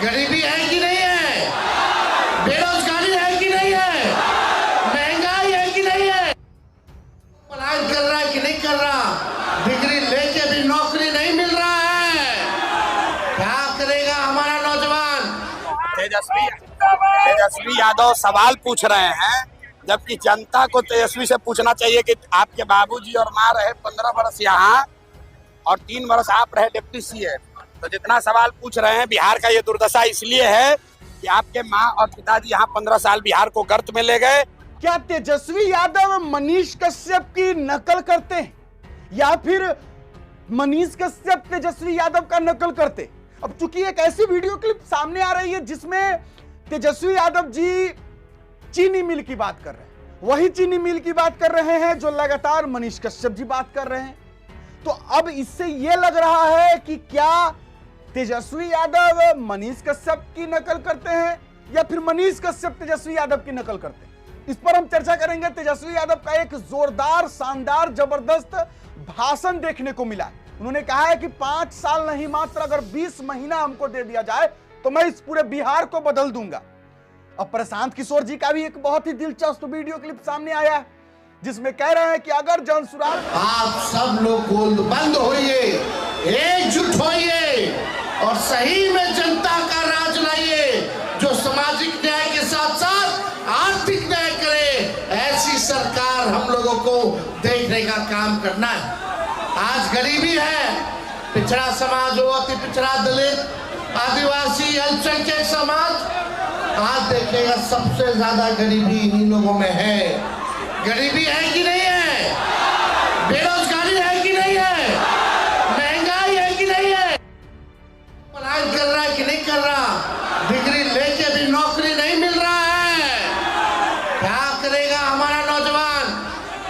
गरीबी है कि नहीं है? बेरोजगारी है कि नहीं है? महंगाई है कि नहीं है? पलायन कर रहा है कि नहीं कर रहा? डिग्री लेके भी नौकरी नहीं मिल रहा है। क्या करेगा हमारा नौजवान? तेजस्वी यादव सवाल पूछ रहे हैं, जबकि जनता को तेजस्वी से पूछना चाहिए कि आपके बाबूजी और माँ रहे 15 वर्ष यहाँ और 3 वर्ष आप रहे डिप्टी सीएम। तो जितना सवाल पूछ रहे हैं, बिहार का ये दुर्दशा इसलिए है कि आपके माँ और पिताजी यहाँ 15 साल बिहार को गर्त में ले गए। क्या तेजस्वी यादव मनीष कश्यप की नकल करते हैं या फिर मनीष कश्यप तेजस्वी यादव का नकल करते? अब चूंकि एक ऐसी वीडियो क्लिप सामने आ रही है जिसमें तेजस्वी यादव जी चीनी मिल की बात कर रहे हैं, वही चीनी मिल की बात कर रहे हैं जो लगातार मनीष कश्यप जी बात कर रहे हैं। तो अब इससे यह लग रहा है कि क्या तेजस्वी यादव मनीष कश्यप की नकल करते हैं या फिर मनीष कश्यप तेजस्वी यादव की नकल करते हैं। इस पर हम चर्चा करेंगे। तेजस्वी यादव का एक जोरदार, शानदार, जबरदस्त भाषण देखने को मिला। उन्होंने कहा है कि 5 साल नहीं, मात्र अगर 20 महीना हमको दे दिया जाए तो मैं इस पूरे बिहार को बदल दूंगा। अब प्रशांत किशोर जी का भी एक बहुत ही दिलचस्प वीडियो क्लिप सामने आया है जिसमें कह रहे हैं कि अगर जनसुराज आप सब लोग बंद होइए, एकजुट होइए और सही में जनता का राज लाइए जो सामाजिक न्याय के साथ साथ आर्थिक न्याय करे। ऐसी सरकार हम लोगों को देखने का काम करना है। आज गरीबी है, पिछड़ा समाज हो, अति पिछड़ा, दलित, आदिवासी, अल्पसंख्यक समाज, आज देखिएगा सबसे ज्यादा गरीबी इन्हीं लोगों में है। गरीबी है कि नहीं है? बेरोजगारी है कि नहीं है? महंगाई है कि नहीं है? पलायन कर रहा है कि नहीं कर रहा? डिग्री लेके भी नौकरी नहीं मिल रहा है। क्या करेगा हमारा नौजवान?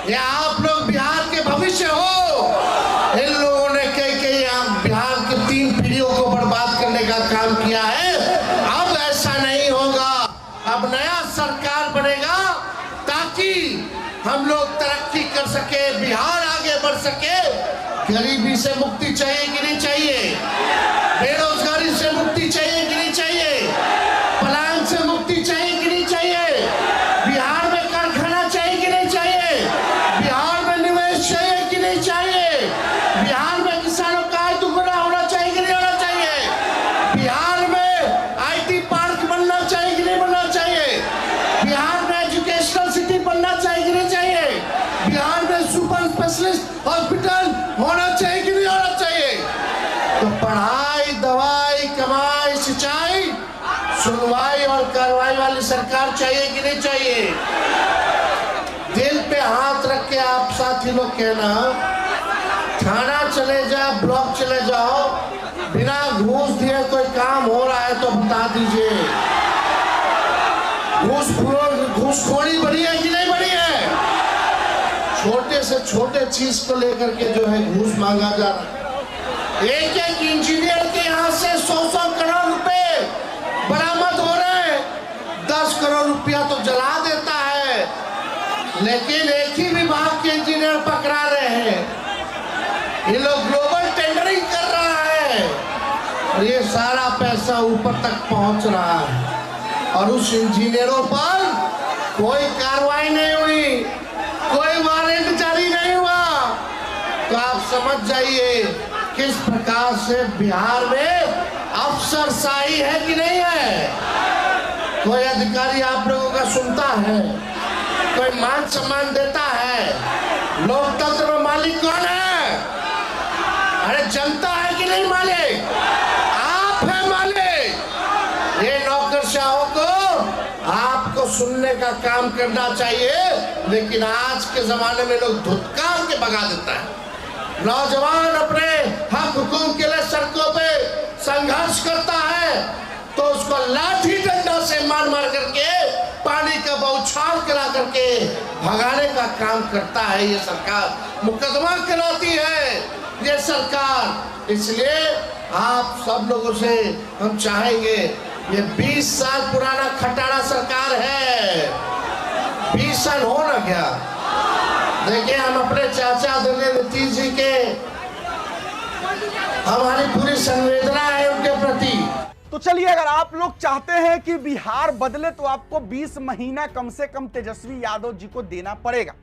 या आप लोग बिहार के भविष्य हो। इन लोगों ने कई बिहार की 3 पीढ़ियों को बर्बाद करने का काम किया है। अब ऐसा नहीं होगा। अब नया सरकार बनेगा ताकि हम लोग तरक्की कर सके, बिहार आगे बढ़ सके। गरीबी से मुक्ति चाहिए कि नहीं चाहिए? बेरोजगारी से मुक्ति चाहिए कि नहीं चाहिए? पलायन से मुक्ति चाहिए कि नहीं चाहिए? बिहार में कारखाना चाहिए कि नहीं चाहिए? बिहार में निवेश चाहिए कि नहीं चाहिए? बिहार में किसानों का आय दुगुना होना चाहिए कि नहीं होना चाहिए? बिहार में आईटी पार्क बनना चाहिए कि नहीं बनना चाहिए? बिहार में एजुकेशनल सिटी बनना चाहिए कि नहीं चाहिए? बिहार में सुपर स्पेशलिस्ट हॉस्पिटल होना चाहिए कि नहीं होना चाहिए? तो पढ़ाई, दवाई, कमाई, सिंचाई, सुनवाई और कार्रवाई वाली सरकार चाहिए कि नहीं चाहिए? दिल पे हाथ रख के आप साथी लोग कहना, थाना चले जाओ, ब्लॉक चले जाओ, बिना घूस दिए कोई काम हो रहा है तो बता दीजिए। घूसखोरी बढ़ी है कि नहीं बढ़ी है? छोटे से छोटे चीज को लेकर के जो है घूस मांगा जा रहा है। एक इंजीनियर के यहाँ से 100 करोड़ रुपए बरामद हो रहे हैं। 10 करोड़ रुपया तो जला देता है, लेकिन एक ही विभाग के इंजीनियर पकड़ा रहे हैं। ये लोग ग्लोबल टेंडरिंग कर रहा है और ये सारा पैसा ऊपर तक पहुंच रहा है और उस इंजीनियरों पर कोई कार्रवाई नहीं हुई, कोई वारंट जारी नहीं हुआ। तो आप समझ जाइए किस प्रकार से बिहार में अफसरशाही है कि नहीं है। कोई अधिकारी आप लोगों का सुनता है? कोई मान सम्मान देता है? लोकतंत्र में मालिक कौन है? अरे जनता है कि नहीं मालिक? आप है मालिक। ये नौकरशाहों को आपको सुनने का काम करना चाहिए, लेकिन आज के जमाने में लोग धुतकार के भगा देता है। नौजवान अपने हक हुकूम के लिए सड़कों पे संघर्ष करता है तो उसको लाठी डंडा से मार मार करके, पानी का बौछार करा करके भगाने का काम करता है ये सरकार। मुकदमा कराती है ये सरकार। इसलिए आप सब लोगों से हम चाहेंगे, ये 20 साल पुराना खटारा सरकार है। 20 साल हो ना क्या? देखिए, हम अपने चाचा आदरणीय नीतीश जी के, हमारी पूरी संवेदना है उनके प्रति। तो चलिए, अगर आप लोग चाहते हैं कि बिहार बदले तो आपको 20 महीना कम से कम तेजस्वी यादव जी को देना पड़ेगा।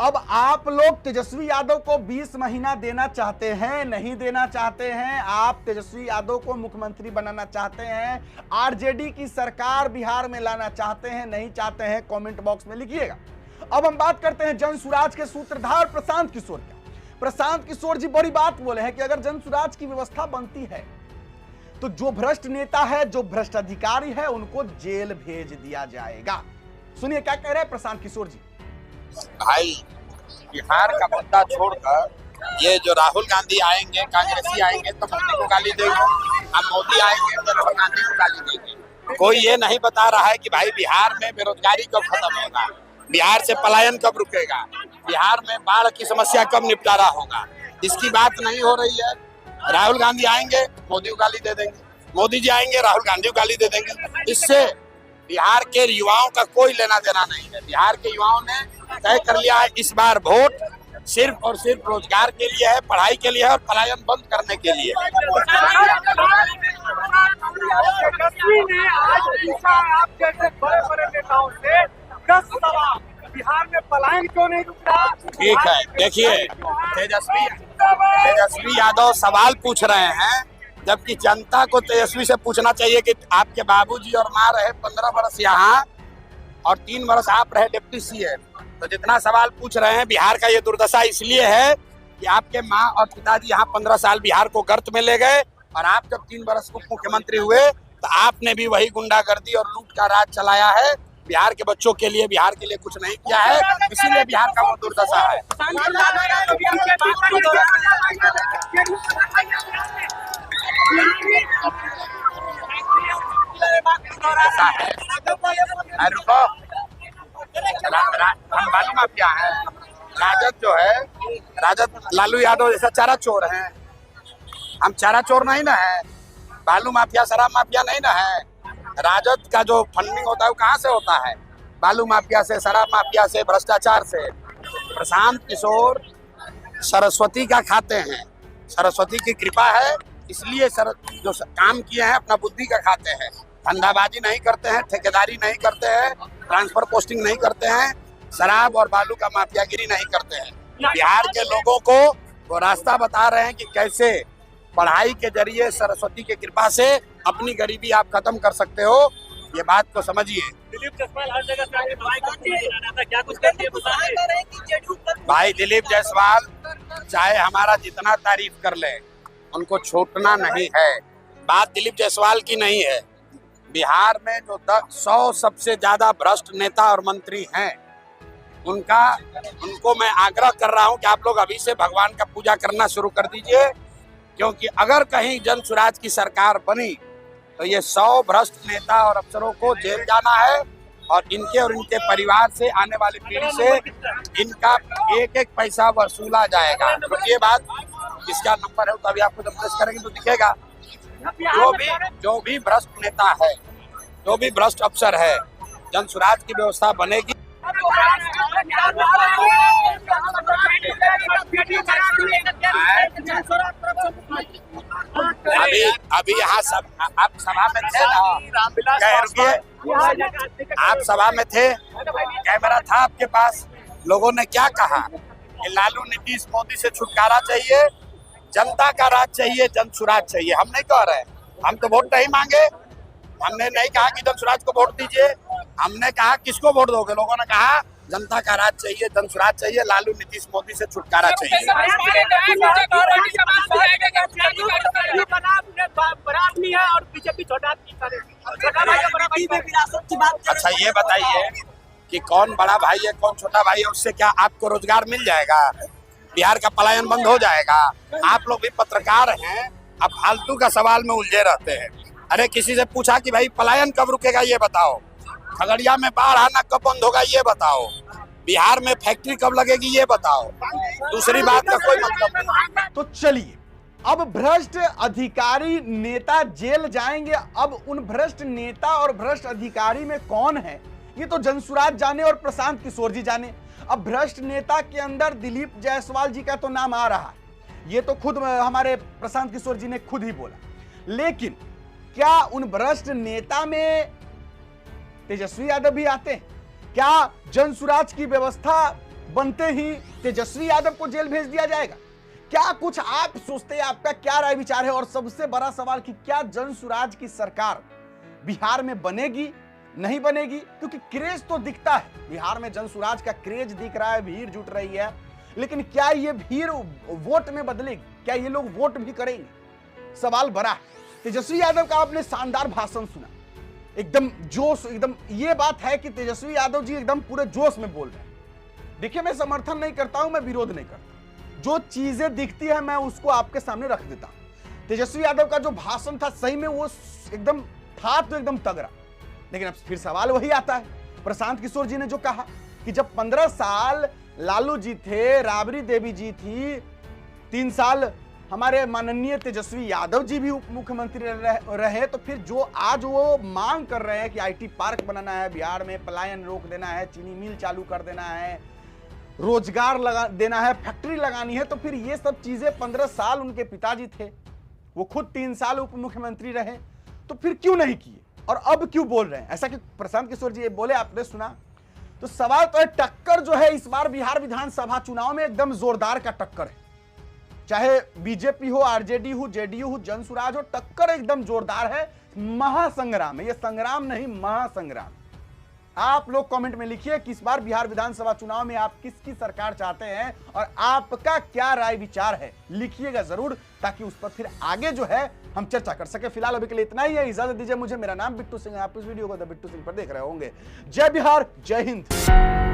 अब आप लोग तेजस्वी यादव को 20 महीना देना चाहते हैं, नहीं देना चाहते हैं? आप तेजस्वी यादव को मुख्यमंत्री बनाना चाहते हैं, आरजेडी की सरकार बिहार में लाना चाहते हैं, नहीं चाहते हैं? कमेंट बॉक्स में लिखिएगा। अब हम बात करते हैं जनसुराज के सूत्रधार प्रशांत किशोर का। प्रशांत किशोर जी बड़ी बात बोले हैं कि अगर जनसुराज की व्यवस्था बनती है तो जो भ्रष्ट नेता है, जो भ्रष्ट अधिकारी है, उनको जेल भेज दिया जाएगा। सुनिए क्या कह रहे हैं प्रशांत किशोर जी। भाई, बिहार का मुद्दा छोड़कर ये जो राहुल गांधी आएंगे, कांग्रेसी आएंगे तो मोदी को गाली देंगे, अब मोदी आएंगे तो राहुल गांधी को गाली देंगे। कोई ये नहीं बता रहा है कि भाई बिहार में बेरोजगारी कब खत्म होगा, बिहार से पलायन कब रुकेगा, बिहार में बाढ़ की समस्या कब निपटारा होगा। इसकी बात नहीं हो रही है। राहुल गांधी आएंगे, मोदी को गाली दे देंगे, मोदी जी आएंगे, राहुल गांधी को गाली दे देंगे। इससे बिहार के युवाओं का कोई लेना देना नहीं है। बिहार के युवाओं ने तय कर लिया है इस बार वोट सिर्फ और सिर्फ रोजगार के लिए है, पढ़ाई के लिए है और पलायन बंद करने के लिए। तेजस्वी ने आज पूछा आप जैसे बड़े बड़े नेताओं से 10 सवाल, बिहार में पलायन क्यों नहीं रुक रहा? ठीक है, देखिए, तेजस्वी यादव सवाल पूछ रहे हैं, जबकि जनता को तेजस्वी से पूछना चाहिए कि आपके बाबूजी और माँ रहे 15 वर्ष यहाँ और 3 वर्ष आप रहे डिप्टी सीएम। तो जितना सवाल पूछ रहे हैं, बिहार का ये दुर्दशा इसलिए है कि आपके माँ और पिताजी यहाँ 15 साल बिहार को गर्त में ले गए और आप जब 3 वर्ष को मुख्यमंत्री हुए तो आपने भी वही गुंडागर्दी और लूट का राज चलाया है। बिहार के बच्चों के लिए, बिहार के लिए कुछ नहीं किया है, इसीलिए बिहार का वो दुर्दशा है। ऐसा है, रुको, हम बालू माफिया है। राजद जो है, राजद लालू यादव जैसा चारा चोर है। हम चारा चोर नहीं ना है, बालू माफिया, शराब माफिया नहीं ना है। राजद का जो फंडिंग होता है वो कहाँ से होता है? बालू माफिया से, शराब माफिया से, भ्रष्टाचार से। प्रशांत किशोर सरस्वती का खाते हैं, सरस्वती की कृपा है, इसलिए जो काम किए हैं अपना बुद्धि का खाते हैं। धंधाबाजी नहीं करते हैं, ठेकेदारी नहीं करते हैं, ट्रांसफर पोस्टिंग नहीं करते हैं, शराब और बालू का माफियागिरी नहीं करते हैं। बिहार के लोगों को वो रास्ता बता रहे हैं कि कैसे पढ़ाई के जरिए सरस्वती की कृपा से अपनी गरीबी आप खत्म कर सकते हो। ये बात को समझिए। दिलीप जायसवाल हर जगह से आगे दवाई करते क्या कुछ करते हैं? भाई, दिलीप जायसवाल चाहे हमारा जितना तारीफ कर ले, उनको छोड़ना नहीं है। बात दिलीप जायसवाल की नहीं है। बिहार में जो 100 सबसे ज्यादा भ्रष्ट नेता और मंत्री हैं, उनको मैं आग्रह कर रहा हूं कि आप लोग अभी से भगवान का पूजा करना शुरू कर दीजिए, क्योंकि अगर कहीं जनसुराज की सरकार बनी तो ये 100 भ्रष्ट नेता और अफसरों को जेल जाना है और इनके परिवार से, आने वाली पीढ़ी से इनका एक एक पैसा वसूला जाएगा। तो ये बात, इसका नंबर है, तो अभी आपको जब प्रेस करेंगे तो दिखेगा। जो भी भ्रष्ट नेता है, जो भी भ्रष्ट अफसर है, जनसुराज की व्यवस्था बनेगी। अभी यहाँ सब आप सभा में थे ना, रुकिए, आप सभा में थे, कैमरा था आपके पास। लोगों ने क्या कहा कि लालू नीतीश मोदी से छुटकारा चाहिए, जनता का राज चाहिए, जनसुराज चाहिए। हम नहीं कह रहे, हम तो वोट नहीं मांगे। हमने नहीं कहा कि जनसुराज को वोट दीजिए, हमने कहा किसको वोट दोगे। लोगों ने कहा जनता का राज चाहिए, जनसुराज चाहिए, लालू नीतीश मोदी से छुटकारा चाहिए। अच्छा, ये बताइए कि कौन बड़ा भाई है, कौन छोटा भाई है, उससे क्या आपको रोजगार मिल जाएगा? बिहार का पलायन बंद हो जाएगा? आप लोग भी पत्रकार हैं, अब फालतू का सवाल में उलझे रहते हैं। अरे किसी से पूछा कि भाई पलायन कब रुकेगा ये बताओ, खगड़िया में बाढ़ आना कब बंद होगा ये बताओ, बिहार में फैक्ट्री कब लगेगी ये बताओ, दूसरी बात का कोई मतलब नहीं। तो चलिए, अब भ्रष्ट अधिकारी नेता जेल जाएंगे। अब उन भ्रष्ट नेता और भ्रष्ट अधिकारी में कौन है, ये तो जनसुराज जाने और प्रशांत किशोर जी जाने। अब भ्रष्ट नेता के अंदर दिलीप जायसवाल जी का तो नाम आ रहा है, ये तो खुद हमारे प्रशांत किशोर जी ने खुद ही बोला। लेकिन क्या उन भ्रष्ट नेता में तेजस्वी यादव भी आते हैं? क्या जनसुराज की व्यवस्था बनते ही तेजस्वी यादव को जेल भेज दिया जाएगा? क्या कुछ आप सोचते हैं? आपका क्या राय विचार है? और सबसे बड़ा सवाल कि क्या जनसुराज की सरकार बिहार में बनेगी, नहीं बनेगी? क्योंकि क्रेज तो दिखता है, बिहार में जनसुराज का क्रेज दिख रहा है, भीड़ जुट रही है, लेकिन क्या ये भीड़ वोट में बदलेगी? क्या ये लोग वोट भी करेंगे? सवाल बड़ा है। तेजस्वी यादव का आपने शानदार भाषण सुना, एकदम जोश, एकदम ये बात है कि तेजस्वी यादव जी एकदम पूरे जोश में बोल रहे हैं। देखिए, मैं समर्थन नहीं करता हूं, मैं विरोध नहीं करता, जो चीजें दिखती है मैं उसको आपके सामने रख देता हूं। तेजस्वी यादव का जो भाषण था सही में वो एकदम था तो एकदम तगड़ा, लेकिन अब फिर सवाल वही आता है। प्रशांत किशोर जी ने जो कहा कि जब 15 साल लालू जी थे, राबड़ी देवी जी थी, 3 साल हमारे माननीय तेजस्वी यादव जी भी उप मुख्यमंत्री रहे, तो फिर जो आज वो मांग कर रहे हैं कि आईटी पार्क बनाना है बिहार में, पलायन रोक देना है, चीनी मिल चालू कर देना है, रोजगार लगा देना है, फैक्ट्री लगानी है, तो फिर ये सब चीजें 15 साल उनके पिताजी थे, वो खुद 3 साल उप मुख्यमंत्री रहे, तो फिर क्यों नहीं किए और अब क्यों बोल रहे हैं ऐसा? कि प्रशांत किशोर जी ये बोले, आपने सुना। तो सवाल तो है, टक्कर जो है इस बार बिहार विधानसभा चुनाव में एकदम जोरदार का टक्कर है, चाहे बीजेपी हो, आरजेडी हो, जेडीयू हो, जनसुराज हो, टक्कर एकदम जोरदार है। महासंग्राम है ये, संग्राम नहीं महासंग्राम। आप लोग कमेंट में लिखिए कि इस बार बिहार विधानसभा चुनाव में आप किसकी सरकार चाहते हैं और आपका क्या राय विचार है, लिखिएगा जरूर, ताकि उस पर फिर आगे जो है हम चर्चा कर सके। फिलहाल अभी के लिए इतना ही है, इजाजत दीजिए मुझे। मेरा नाम बिट्टू सिंह है, आप इस वीडियो को द बिट्टू सिंह पर देख रहे होंगे। जय बिहार, जय हिंद।